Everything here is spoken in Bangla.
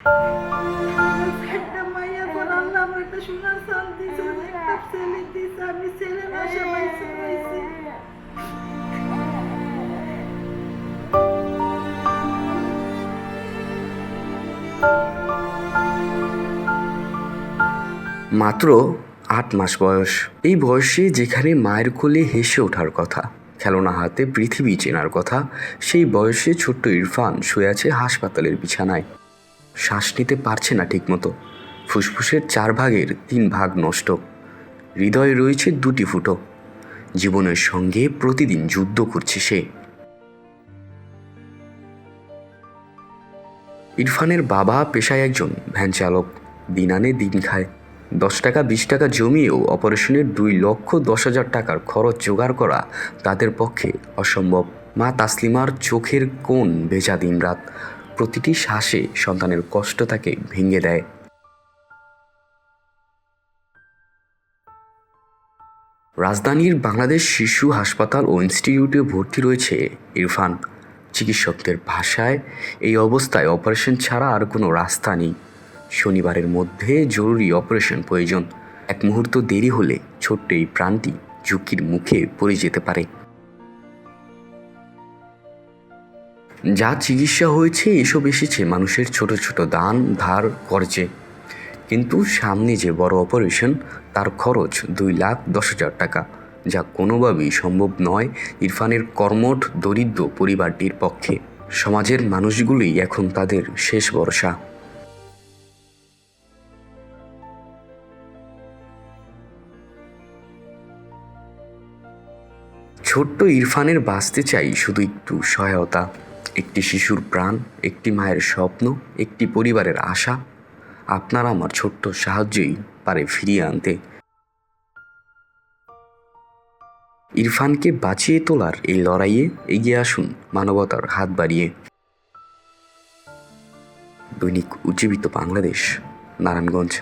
একটা মাইয়া পর আল্লাহ আমার একটা সোনার চাঁদ দিয়েছে, একটা ছেলে দিয়েছে, আমি ছেলে না সবাই হয়েছি। মাত্র 8 মাস বয়স। এই বয়সে যেখানে মায়ের কোলে হেসে ওঠার কথা, খেলনা হাতে পৃথিবী চেনার কথা, সেই বয়সে ছোট্ট ইরফান শুয়ে আছে হাসপাতালের বিছানায়। শ্বাস নিতে পারছে না ঠিকমতো, ফুসফুসের 4 ভাগের 3 ভাগ নষ্ট, হৃদয়ে রয়েছে 2টি ফুটো। জীবনের সঙ্গে প্রতিদিন যুদ্ধ করছে সে। ইরফানের বাবা পেশায় একজন ভ্যান চালক, দিন আনে দিন খায়। 10 টাকা 20 টাকা জমিয়েও অপারেশনের 2,10,০০০ টাকার খরচ জোগাড় করা তাদের পক্ষে অসম্ভব। মা তাসলিমার চোখের কোণ ভেজা দিনরাত, প্রতিটি শ্বাসে সন্তানের কষ্ট তাকে ভেঙে দেয়। রাজধানীর বাংলাদেশ শিশু হাসপাতাল ও ইনস্টিটিউটে ভর্তি রয়েছে ইরফান। চিকিৎসকদের ভাষায় এই অবস্থায় অপারেশন ছাড়া আর কোনো রাস্তা নেই। শনিবারের মধ্যে জরুরি অপারেশন প্রয়োজন। এক মুহূর্ত দেরি হলে ছোট্ট এই প্রাণটি ঝুঁকির মুখে পড়ে যেতে পারে। যা চিকিৎসা হয়েছে এসব এসেছে মানুষের ছোট ছোট দান ধার খরচে, কিন্তু সামনে যে বড় অপারেশন, তার খরচ 2,10,000 টাকা, যা কোনোভাবেই সম্ভব নয় ইরফানের কর্মঠ দরিদ্র পরিবারটির পক্ষে। সমাজের মানুষগুলোই এখন তাদের শেষ ভরসা। ছোট্ট ইরফানের বাঁচতে চাই শুধু একটু সহায়তা, একটি শিশুর প্রাণ, একটি মায়ের স্বপ্ন, একটি পরিবারের আশা। আপনার আমার ছোট্ট সাহায্যই পারে ফিরিয়ে আনতে। ইরফানকে বাঁচিয়ে তোলার এই লড়াইয়ে এগিয়ে আসুন মানবতার হাত বাড়িয়ে। দৈনিক উজ্জীবিত বাংলাদেশ, নারায়ণগঞ্জ।